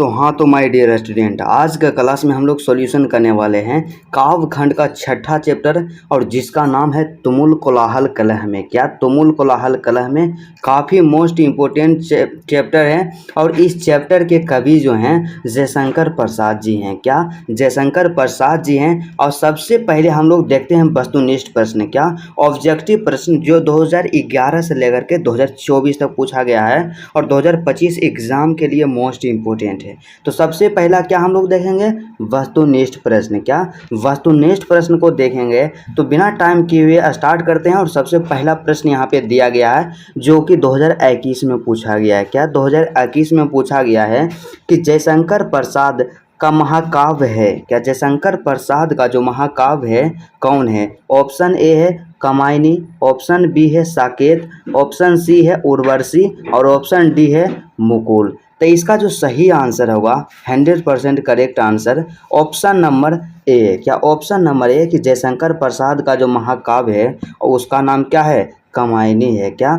तो हाँ, तो माय डियर स्टूडेंट, आज का क्लास में हम लोग सॉल्यूशन करने वाले हैं काव्य खंड का छठा चैप्टर और जिसका नाम है तुमुल कोलाहल कलह में। क्या तुमुल कोलाहल कलह में काफ़ी मोस्ट इम्पोर्टेंट चैप्टर है और इस चैप्टर के कवि जो हैं जयशंकर प्रसाद जी हैं। क्या जयशंकर प्रसाद जी हैं। और सबसे पहले हम लोग देखते हैं वस्तुनिष्ठ प्रश्न, क्या ऑब्जेक्टिव प्रश्न जो 2011 से लेकर के 2024 तक पूछा गया है और 2025 एग्जाम के लिए मोस्ट इम्पोर्टेंट है। तो सबसे पहला क्या हम लोग देखेंगे, वस्तुनिष्ठ प्रश्न। क्या वस्तुनिष्ठ प्रश्न को देखेंगे तो बिना टाइम किए हुए स्टार्ट करते हैं। और सबसे पहला प्रश्न यहाँ पे दिया गया है जो कि 2021 में पूछा गया है। क्या 2021 में पूछा गया है कि जयशंकर प्रसाद का महाकाव्य है, क्या जयशंकर प्रसाद का जो महाकाव्य है कौन है। ऑप्शन ए है कामायनी, ऑप्शन बी है साकेत, ऑप्शन सी है उर्वशी और ऑप्शन डी है मुकुल। तो इसका जो सही आंसर होगा 100% correct answer option number A. क्या ऑप्शन नंबर ए कि जयशंकर प्रसाद का जो महाकाव्य है उसका नाम क्या है, कामायनी है। क्या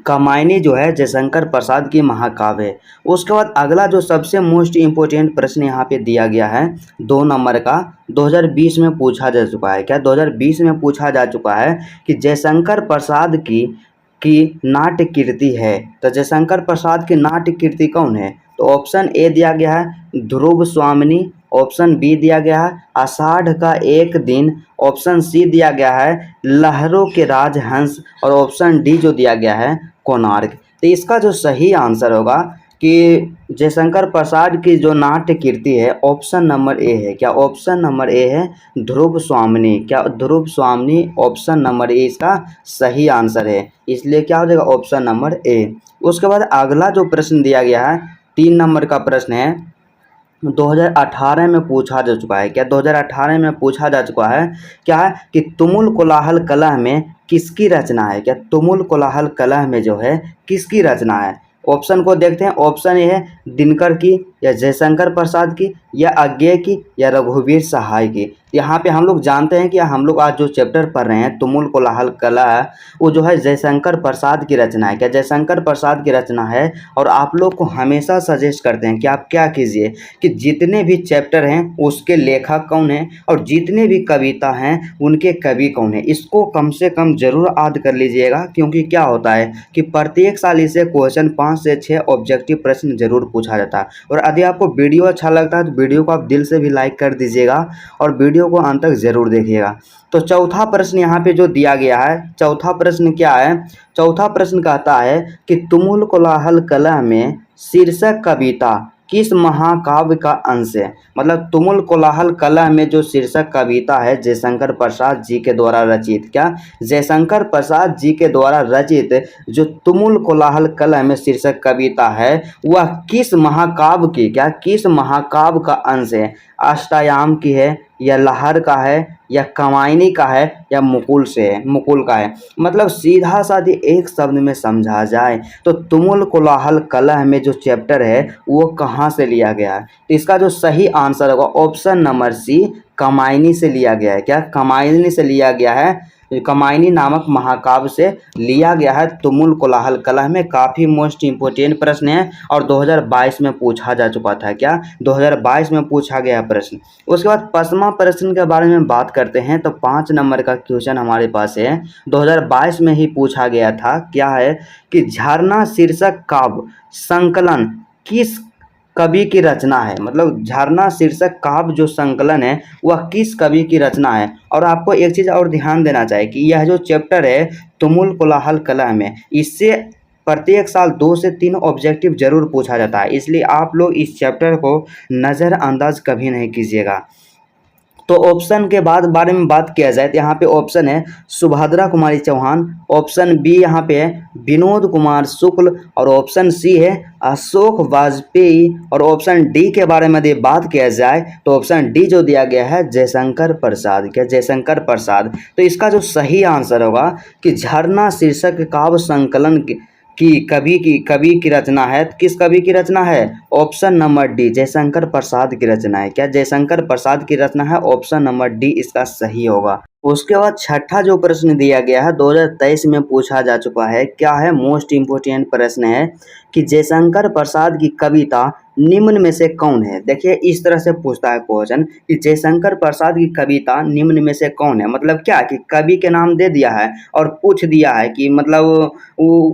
कामायनी जो है जयशंकर प्रसाद की महाकाव्य है। उसके बाद अगला जो सबसे मोस्ट इम्पोर्टेंट प्रश्न यहाँ पे दिया गया है 2 नंबर का, 2020 में पूछा जा चुका है। क्या 2020 में पूछा जा चुका है कि जयशंकर प्रसाद की नाट्य कीर्ति है। तो जयशंकर प्रसाद की नाट्य कीर्ति कौन है। तो ऑप्शन ए दिया गया है ध्रुव स्वामिनी, ऑप्शन बी दिया गया है आषाढ़ का एक दिन, ऑप्शन सी दिया गया है लहरों के राजहंस और ऑप्शन डी जो दिया गया है कोणार्क। तो इसका जो सही आंसर होगा कि जयशंकर प्रसाद की जो नाट्य कीर्ति है ऑप्शन नंबर ए है। क्या ऑप्शन नंबर ए है ध्रुव स्वामिनी। क्या ध्रुव स्वामिनी ऑप्शन नंबर ए इसका सही आंसर है, इसलिए क्या हो जाएगा ऑप्शन नंबर ए। उसके बाद अगला जो प्रश्न दिया गया है 3 नंबर का प्रश्न है 2018 में पूछा जा चुका है। क्या 2018 में पूछा जा चुका है क्या है कि तुमुल कोलाहल कलह में किसकी रचना है। क्या तुमुल कोलाहल कलह में जो है किसकी रचना है। ऑप्शन को देखते हैं, ऑप्शन ए है दिनकर की या जयशंकर प्रसाद की या अज्ञेय की या रघुवीर सहाय की। यहाँ पे हम लोग जानते हैं कि हम लोग आज जो चैप्टर पढ़ रहे हैं तुमुल कोलाहल कला है वो जो है जयशंकर प्रसाद की रचना है। क्या जयशंकर प्रसाद की रचना है। और आप लोग को हमेशा सजेस्ट करते हैं कि आप क्या कीजिए कि जितने भी चैप्टर हैं उसके लेखक कौन है और जितने भी कविता हैं उनके कवि कौन है, इसको कम से कम ज़रूर याद कर लीजिएगा। क्योंकि क्या होता है कि प्रत्येक साल इसे क्वेश्चन 5 से 6 ऑब्जेक्टिव प्रश्न जरूर पूछा जाता है। और यदि आपको वीडियो अच्छा लगता है तो वीडियो को आप दिल से भी लाइक कर दीजिएगा और वीडियो को अंत तक जरूर देखिएगा। तो चौथा प्रश्न यहाँ पे जो दिया गया है, चौथा प्रश्न क्या है, चौथा प्रश्न कहता है कि तुमुल कोलाहल कलह में शीर्षक कविता किस महाकाव्य का अंश है। मतलब तुमुल कोलाहल कलह में जो शीर्षक कविता है जयशंकर प्रसाद जी के द्वारा रचित, क्या जयशंकर प्रसाद जी के द्वारा रचित जो तुमुल कोलाहल कलह में शीर्षक कविता है वह किस महाकाव्य की, क्या किस महाकाव्य का अंश है। अष्टायाम की है या लहर का है या कामायनी का है या मुकुल से है, मुकुल का है। मतलब सीधा साधी एक शब्द में समझा जाए तो तुमुल कोलाहल कलह में जो चैप्टर है वो कहाँ से लिया गया है। तो इसका जो सही आंसर होगा ऑप्शन नंबर सी कामायनी से लिया गया है। क्या कामायनी से लिया गया है, कामायनी नामक महाकाव्य से लिया गया है तुमुल कोलाहल कलह में। काफ़ी मोस्ट इम्पोर्टेंट प्रश्न है और 2022 में पूछा जा चुका था। क्या 2022 में पूछा गया प्रश्न। उसके बाद 5वां प्रश्न के बारे में बात करते हैं तो 5 नंबर का क्वेश्चन हमारे पास है 2022 में ही पूछा गया था। क्या है कि झरना शीर्षक काव्य संकलन किस कवि की रचना है। मतलब झरना शीर्षक काव्य जो संकलन है वह किस कवि की रचना है। और आपको एक चीज़ और ध्यान देना चाहिए कि यह जो चैप्टर है तुमुल कोलाहल कलह में इससे प्रत्येक साल 2 से 3 ऑब्जेक्टिव जरूर पूछा जाता है, इसलिए आप लोग इस चैप्टर को नज़रअंदाज कभी नहीं कीजिएगा। तो ऑप्शन के बाद बारे में बात किया जाए तो यहाँ पे ऑप्शन है सुभद्रा कुमारी चौहान, ऑप्शन बी यहाँ पे है विनोद कुमार शुक्ल और ऑप्शन सी है अशोक वाजपेयी और ऑप्शन डी के बारे में यदि बात किया जाए तो ऑप्शन डी जो दिया गया है जयशंकर प्रसाद। क्या जयशंकर प्रसाद। तो इसका जो सही आंसर होगा कि झरना शीर्षक काव्य संकलन कवि की रचना है। किस कवि की रचना है, option number D Jaishankar Prasad की रचना है। क्या जयशंकर प्रसाद की रचना है, ऑप्शन नंबर डी इसका सही होगा। उसके बाद छठा जो प्रश्न दिया गया है 2023 में पूछा जा चुका है, क्या है, मोस्ट इम्पोर्टेंट प्रश्न है कि जयशंकर प्रसाद की कविता निम्न में से कौन है। देखिए इस तरह से पूछता है क्वेश्चन कि जयशंकर प्रसाद की कविता निम्न में से कौन है, मतलब क्या कि कवि के नाम दे दिया है और पूछ दिया है कि मतलब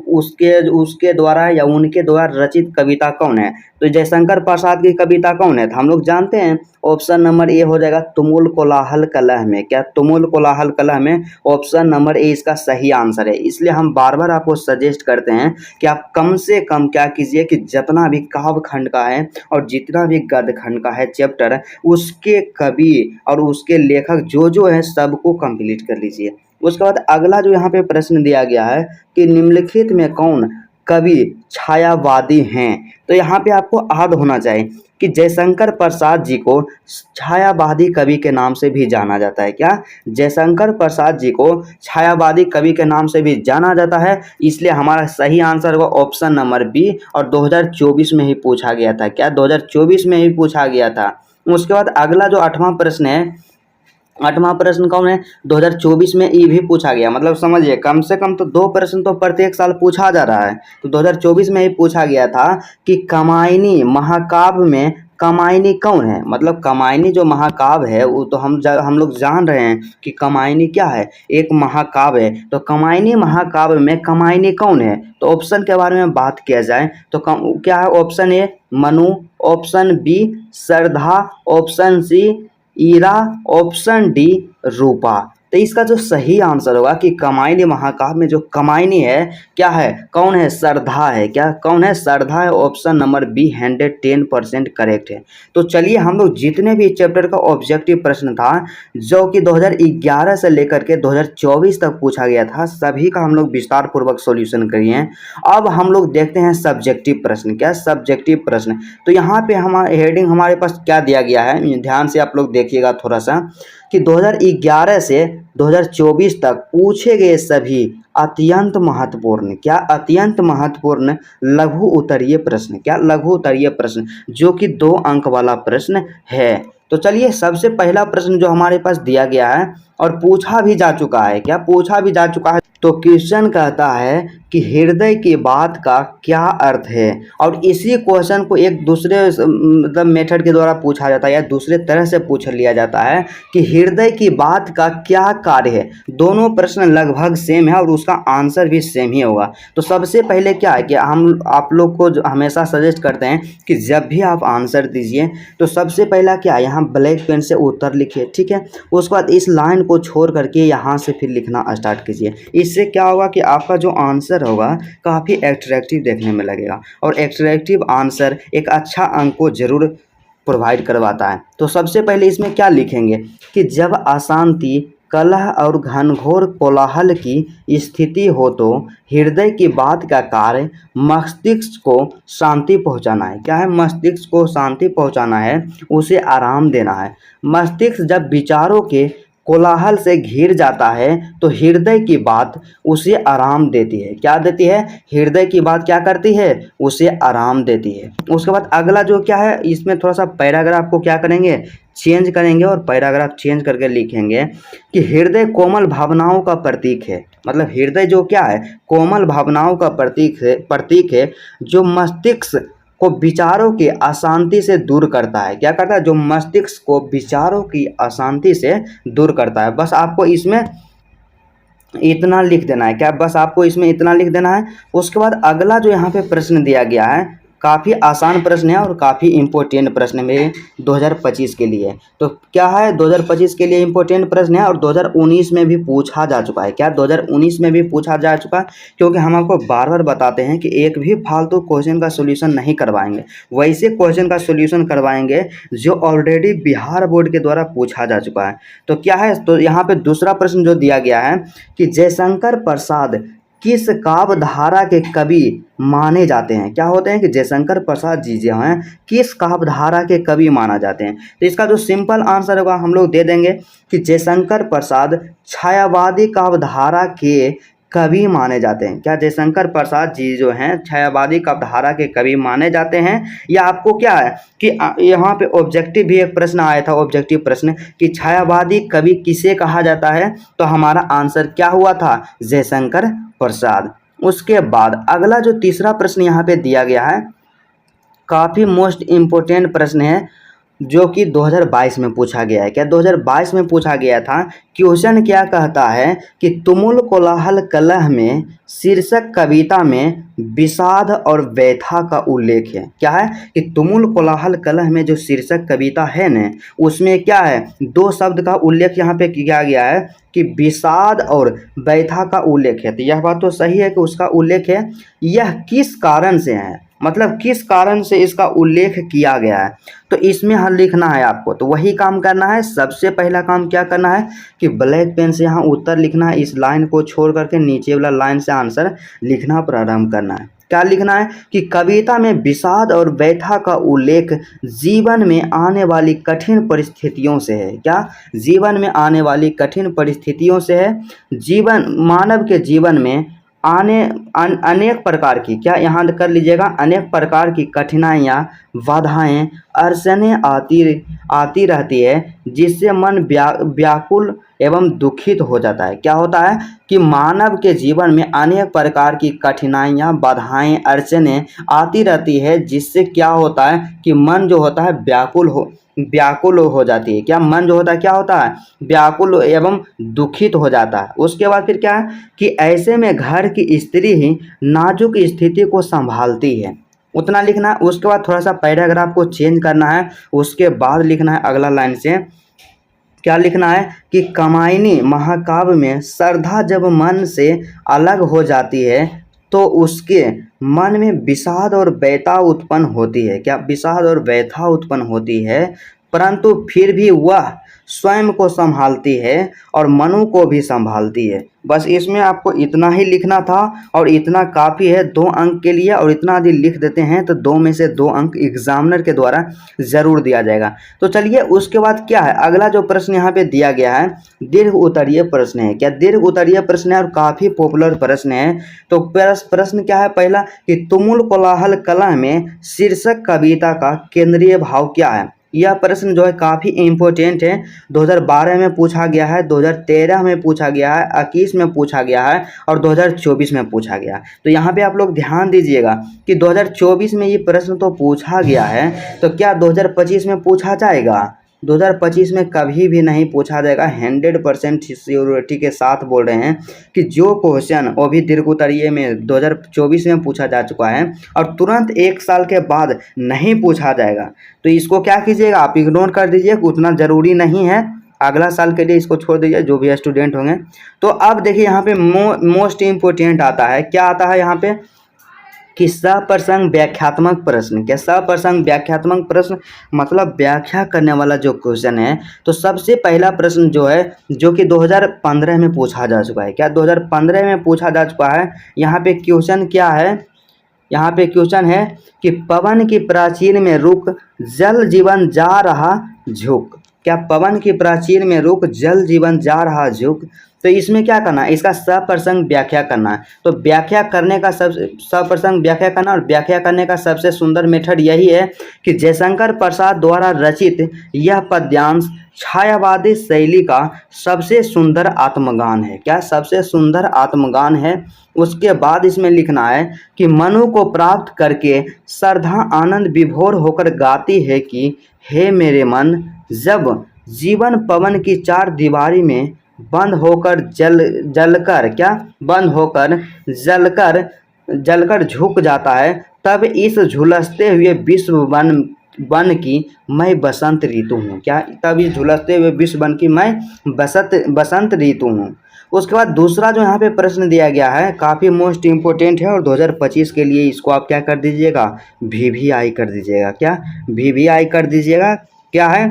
उसके उसके द्वारा या उनके द्वारा रचित कविता कौन है। तो जयशंकर प्रसाद की कविता कौन है, तो हम लोग जानते हैं ऑप्शन नंबर ए हो जाएगा, तुमुल कोलाहल कलह में। क्या तुमुल कोलाहल कलह में, ऑप्शन नंबर ए इसका सही आंसर है। इसलिए हम बार बार आपको सजेस्ट करते हैं कि आप कम से कम क्या कीजिए कि जितना भी काव्य खंड का है और जितना भी गद्य खंड का है चैप्टर, उसके कवि और उसके लेखक जो है सबको कंप्लीट कर लीजिए। उसके बाद अगला जो यहाँ पे प्रश्न दिया गया है कि निम्नलिखित में कौन कवि छायावादी हैं, तो यहाँ पे आपको याद होना चाहिए कि जयशंकर प्रसाद जी को छायावादी कवि के नाम से भी जाना जाता है। क्या, जयशंकर प्रसाद जी को छायावादी कवि के नाम से भी जाना जाता है। इसलिए हमारा सही आंसर होगा ऑप्शन नंबर बी, और 2024 में ही पूछा गया था। क्या, 2024 में ही पूछा गया था। उसके बाद अगला जो 8वां प्रश्न है, 8वां प्रश्न कौन है, 2024 में ये भी पूछा गया। मतलब समझिए कम से कम तो 2 प्रश्न तो प्रत्येक साल पूछा जा रहा है। तो 2024 में ही पूछा गया था कि कामायनी महाकाव्य में कामायनी कौन है। मतलब कामायनी जो महाकाव्य है वो तो हम लोग जान रहे हैं कि कामायनी क्या है, एक महाकाव्य है। तो कामायनी महाकाव्य में कामायनी कौन है, तो ऑप्शन के बारे में बात किया जाए तो क्या है, option A Manu, option B Shraddha, option C Ira, option D Rupa. तो इसका जो सही आंसर होगा कि कामायनी महाकाव्य में जो कामायनी है क्या है, कौन है, श्रद्धा है। क्या, कौन है, श्रद्धा है। ऑप्शन नंबर बी 110% करेक्ट है। तो चलिए हम लोग जितने भी चैप्टर का ऑब्जेक्टिव प्रश्न था जो कि 2011 से लेकर के 2024 तक पूछा गया था, सभी का हम लोग विस्तार पूर्वक सॉल्यूशन करिए हैं। अब हम लोग देखते हैं सब्जेक्टिव प्रश्न। क्या, सब्जेक्टिव प्रश्न। तो यहाँ पे हमारे हेडिंग हमारे पास क्या दिया गया है, ध्यान से आप लोग देखिएगा थोड़ा सा कि 2011 से 2024 तक पूछे गए सभी अत्यंत महत्वपूर्ण, क्या, अत्यंत महत्वपूर्ण लघु उत्तरीय प्रश्न। क्या, लघु उत्तरीय प्रश्न जो कि 2 अंक वाला प्रश्न है। तो चलिए सबसे पहला प्रश्न जो हमारे पास दिया गया है और पूछा भी जा चुका है। क्या, पूछा भी जा चुका है। तो क्वेश्चन कहता है कि हृदय की बात का क्या अर्थ है, और इसी क्वेश्चन को एक दूसरे मतलब मेथड के द्वारा पूछा जाता है या दूसरे तरह से पूछ लिया जाता है कि हृदय की बात का क्या कार्य है। दोनों प्रश्न लगभग सेम है और उसका आंसर भी सेम ही होगा। तो सबसे पहले क्या है कि हम आप लोग को हमेशा सजेस्ट करते हैं कि जब भी आप आंसर दीजिए तो सबसे पहला क्या है, यहाँ ब्लैक पेन से उत्तर लिखिए, ठीक है। उसके बाद इस लाइन को छोड़ करके यहाँ से फिर लिखना स्टार्ट कीजिए। इससे क्या होगा कि आपका जो आंसर होगा काफ़ी एट्रैक्टिव देखने में लगेगा, और एट्रैक्टिव आंसर एक अच्छा अंक को जरूर प्रोवाइड करवाता है। तो सबसे पहले इसमें क्या लिखेंगे कि जब अशांति, कलह और घनघोर कोलाहल की स्थिति हो तो हृदय की बात का कार्य मस्तिष्क को शांति पहुंचाना है। क्या है, मस्तिष्क को शांति पहुंचाना है, उसे आराम देना है। मस्तिष्क जब विचारों के कोलाहल से घिर जाता है तो हृदय की बात उसे आराम देती है। क्या देती है, हृदय की बात क्या करती है, उसे आराम देती है। उसके बाद अगला जो क्या है, इसमें थोड़ा सा पैराग्राफ को क्या करेंगे, चेंज करेंगे और पैराग्राफ चेंज करके लिखेंगे कि हृदय कोमल भावनाओं का प्रतीक है। मतलब हृदय जो क्या है, कोमल भावनाओं का प्रतीक है जो मस्तिष्क को विचारों की अशांति से दूर करता है। क्या करता है, जो मस्तिष्क को विचारों की अशांति से दूर करता है। बस आपको इसमें इतना लिख देना है। क्या, बस आपको इसमें इतना लिख देना है। उसके बाद अगला जो यहाँ पे प्रश्न दिया गया है काफ़ी आसान प्रश्न है और काफ़ी इम्पोर्टेंट प्रश्न है मेरे 2025 के लिए। तो क्या है, 2025 के लिए इम्पोर्टेंट प्रश्न है और 2019 में भी पूछा जा चुका है। क्या, 2019 में भी पूछा जा चुका है, क्योंकि हम आपको बार बार बताते हैं कि एक भी फालतू क्वेश्चन का सोल्यूशन नहीं करवाएंगे, वैसे क्वेश्चन का सोल्यूशन करवाएंगे जो ऑलरेडी बिहार बोर्ड के द्वारा पूछा जा चुका है। तो क्या है, तो यहाँ पे दूसरा प्रश्न जो दिया गया है कि जयशंकर प्रसाद किस काव्य धारा के कवि माने जाते हैं। क्या होते हैं कि जयशंकर प्रसाद जी जो हैं किस काव्य धारा के कवि माना जाते हैं। तो इसका जो सिंपल आंसर होगा हम लोग दे देंगे कि जयशंकर प्रसाद छायावादी काव्य धारा के कवि माने जाते हैं। क्या जयशंकर प्रसाद जी जो हैं छायावादी काव्यधारा के कवि माने जाते हैं। या आपको क्या है कि यहाँ पे ऑब्जेक्टिव भी एक प्रश्न आया था, ऑब्जेक्टिव प्रश्न कि छायावादी कवि किसे कहा जाता है, तो हमारा आंसर क्या हुआ था, जयशंकर प्रसाद। उसके बाद अगला जो तीसरा प्रश्न यहाँ पे दिया गया है, काफ़ी मोस्ट इम्पोर्टेंट प्रश्न है जो कि 2022 में पूछा गया है। क्या 2022 में पूछा गया था। क्वेश्चन क्या कहता है कि तुमुल कोलाहल कलह में शीर्षक कविता में विषाद और व्यथा का उल्लेख है। क्या है कि तुमुल कोलाहल कलह में जो शीर्षक कविता है न, उसमें क्या है, दो शब्द का उल्लेख यहाँ पे किया गया है कि विषाद और व्यथा का उल्लेख है। तो यह बात तो सही है कि उसका उल्लेख है। यह किस कारण से है, मतलब किस कारण से इसका उल्लेख किया गया है, तो इसमें हल लिखना है आपको। तो वही काम करना है। सबसे पहला काम क्या करना है कि ब्लैक पेन से यहाँ उत्तर लिखना है, इस लाइन को छोड़ करके नीचे वाला लाइन से आंसर लिखना प्रारंभ करना है। क्या लिखना है कि कविता में विषाद और व्यथा का उल्लेख जीवन में आने वाली कठिन परिस्थितियों से है। क्या, जीवन में आने वाली कठिन परिस्थितियों से है। जीवन, मानव के जीवन में अनेक प्रकार की, क्या यहाँ कर लीजिएगा, अनेक प्रकार की कठिनाइयाँ, बाधाएं, अड़चनें आती रहती है, जिससे मन व्याकुल एवं दुखित हो जाता है। क्या होता है कि मानव के जीवन में अनेक प्रकार की कठिनाइयाँ, बाधाएं, अड़चनें आती रहती है, जिससे क्या होता है कि मन जो होता है व्याकुल हो जाती है। क्या, मन जो होता है क्या होता है, व्याकुल एवं दुखित हो जाता है। उसके बाद फिर क्या है कि ऐसे में घर की स्त्री ही नाजुक स्थिति को संभालती है, उतना लिखना है। उसके बाद थोड़ा सा पैराग्राफ को चेंज करना है। उसके बाद लिखना है अगला लाइन से, क्या लिखना है कि कामायनी महाकाव्य में श्रद्धा जब मन से अलग हो जाती है तो उसके मन में विषाद और व्यथा उत्पन्न होती है। क्या, विषाद और व्यथा उत्पन्न होती है, परंतु फिर भी वह स्वयं को संभालती है और मनु को भी संभालती है। बस इसमें आपको इतना ही लिखना था और इतना काफ़ी है 2 अंक के लिए। और इतना यदि लिख देते हैं तो 2 में से 2 अंक एग्जामिनर के द्वारा ज़रूर दिया जाएगा। तो चलिए उसके बाद क्या है, अगला जो प्रश्न यहाँ पे दिया गया है दीर्घ उत्तरीय प्रश्न है। क्या, दीर्घ उत्तरीय प्रश्न है और काफ़ी पॉपुलर प्रश्न है। तो प्रश्न क्या है पहला कि तुमुल कोलाहल कलह में शीर्षक कविता का केंद्रीय भाव क्या है। यह प्रश्न जो है काफ़ी इम्पोर्टेंट है। 2012 में पूछा गया है, 2013 में पूछा गया है, 21 में पूछा गया है और 2024 में पूछा गया है। तो यहाँ पे आप लोग ध्यान दीजिएगा कि 2024 में ये प्रश्न तो पूछा गया है, तो क्या 2025 में पूछा जाएगा। 2025 में कभी भी नहीं पूछा जाएगा। 100% सिक्योरिटी के साथ बोल रहे हैं कि जो क्वेश्चन वो भी दीर्घ उत्तरीय में 2024 में पूछा जा चुका है और तुरंत 1 साल के बाद नहीं पूछा जाएगा, तो इसको क्या कीजिएगा, आप इग्नोर कर दीजिए, उतना ज़रूरी नहीं है। अगला साल के लिए इसको छोड़ दीजिए जो भी स्टूडेंट होंगे। तो अब देखिए यहाँ पे मोस्ट इम्पोर्टेंट आता है, क्या आता है यहाँ पे कि सप्रसंग व्याख्यात्मक प्रश्न। क्या, सप्रसंग व्याख्यात्मक प्रश्न मतलब व्याख्या करने वाला जो क्वेश्चन है। तो सबसे पहला प्रश्न जो है जो कि 2015 में पूछा जा चुका है। क्या, 2015 में पूछा जा चुका है। यहाँ पे क्वेश्चन क्या है, यहाँ पे क्वेश्चन है कि पवन की प्राचीर में रुक जल जीवन जा रहा झुक। क्या, पवन की प्राचीर में रुक जल जीवन जा रहा झुक। तो इसमें क्या करना है, इसका सप्रसंग व्याख्या करना है। तो व्याख्या करने का सप्रसंग व्याख्या करना और व्याख्या करने का सबसे सुंदर मेथड यही है कि जयशंकर प्रसाद द्वारा रचित यह पद्यांश छायावादी शैली का सबसे सुंदर आत्मगान है। क्या, सबसे सुंदर आत्मगान है। उसके बाद इसमें लिखना है कि मनु को प्राप्त करके श्रद्धा आनंद विभोर होकर गाती है कि हे मेरे मन, जब जीवन पवन की 4 दीवारी में बंद होकर जलकर झुक जाता है, तब इस झुलसते हुए विश्व वन की मैं बसंत ऋतु हूँ। क्या, तब इस झुलसते हुए विश्व वन की मैं बसंत ऋतु हूँ। उसके बाद दूसरा जो यहाँ पे प्रश्न दिया गया है काफ़ी मोस्ट इम्पोर्टेंट है और 2025 के लिए इसको आप क्या कर दीजिएगा, VVI कर दीजिएगा। क्या, VVI कर दीजिएगा। क्या है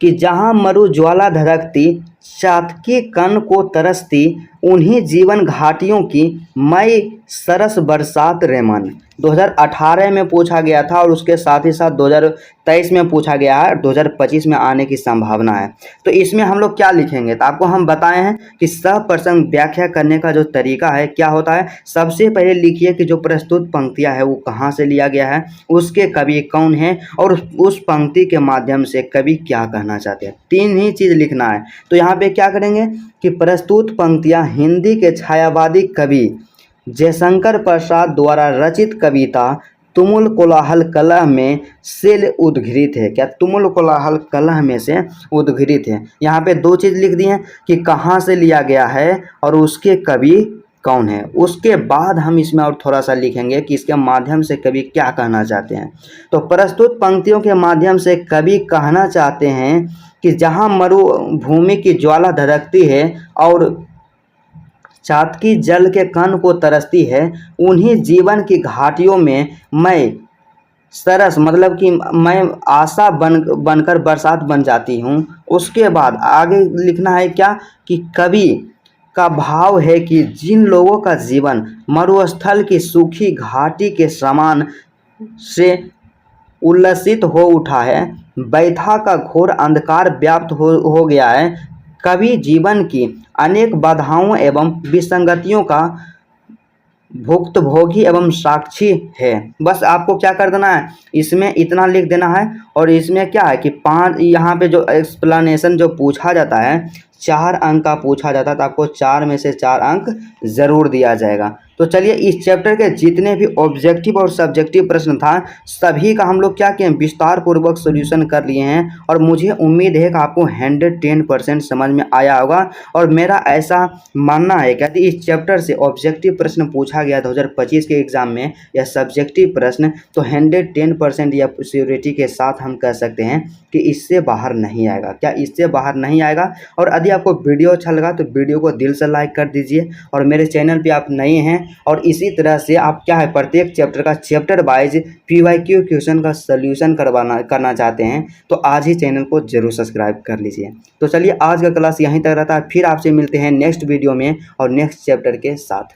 कि जहाँ मरु ज्वाला धधकती चातकी कण को तरसती, उन्हीं जीवन घाटियों की मैं सरस बरसात रेमन 2018 में पूछा गया था और उसके साथ ही साथ 2023 में पूछा गया है, 2025 में आने की संभावना है। तो इसमें हम लोग क्या लिखेंगे, तो आपको हम बताए हैं कि सहप्रसंग व्याख्या करने का जो तरीका है क्या होता है। सबसे पहले लिखिए कि जो प्रस्तुत पंक्तियां है वो कहाँ से लिया गया है, उसके कवि कौन है और उस पंक्ति के माध्यम से कवि क्या कहना चाहते हैं। 3 ही चीज़ लिखना है। तो यहाँ पे क्या करेंगे कि प्रस्तुत पंक्तियाँ हिंदी के छायावादी कवि जयशंकर प्रसाद द्वारा रचित कविता तुमुल कोलाहल कलह में से उद्घृत है। क्या तुमुल कोलाहल कलह में से उद्घृत है। यहाँ पे 2 चीज़ लिख दी हैं कि कहाँ से लिया गया है और उसके कवि कौन है। उसके बाद हम इसमें और थोड़ा सा लिखेंगे कि इसके माध्यम से कवि क्या कहना चाहते हैं। तो प्रस्तुत पंक्तियों के माध्यम से कवि कहना चाहते हैं कि जहाँ मरुभूमि की ज्वाला धधकती है और चातकी जल के कण को तरसती है, उन्हीं जीवन की घाटियों में मैं सरस मतलब कि मैं आशा बनकर बरसात बन जाती हूँ। उसके बाद आगे लिखना है क्या कि कवि का भाव है कि जिन लोगों का जीवन मरुस्थल की सूखी घाटी के समान से उल्लसित हो उठा है, व्यथा का घोर अंधकार व्याप्त हो गया है, कवि जीवन की अनेक बाधाओं एवं विसंगतियों का भुक्तभोगी एवं साक्षी है। बस आपको क्या कर देना है, इसमें इतना लिख देना है। और इसमें क्या है कि 5 यहाँ पे जो एक्सप्लेनेशन जो पूछा जाता है 4 अंक का पूछा जाता है, तो आपको 4 में से 4 अंक ज़रूर दिया जाएगा। तो चलिए इस चैप्टर के जितने भी ऑब्जेक्टिव और सब्जेक्टिव प्रश्न था सभी का हम लोग क्या किए, विस्तार पूर्वक सोल्यूशन कर लिए हैं। और मुझे उम्मीद है कि आपको 110% समझ में आया होगा। और मेरा ऐसा मानना है कि इस चैप्टर से ऑब्जेक्टिव प्रश्न पूछा गया 2025 के एग्ज़ाम में या सब्जेक्टिव प्रश्न, तो 110% या श्योरिटी के साथ हम कह सकते हैं कि इससे बाहर नहीं आएगा। क्या इससे बाहर नहीं आएगा। और यदि आपको वीडियो अच्छा लगा तो वीडियो को दिल से लाइक कर दीजिए। और मेरे चैनल पे आप नए हैं और इसी तरह से आप क्या है प्रत्येक चैप्टर का चैप्टर वाइज PYQ क्वेश्चन का सल्यूशन करना चाहते हैं तो आज ही चैनल को जरूर सब्सक्राइब कर लीजिए। तो चलिए आज का क्लास यहीं तक रहता है, फिर आपसे मिलते हैं नेक्स्ट वीडियो में और नेक्स्ट चैप्टर के साथ।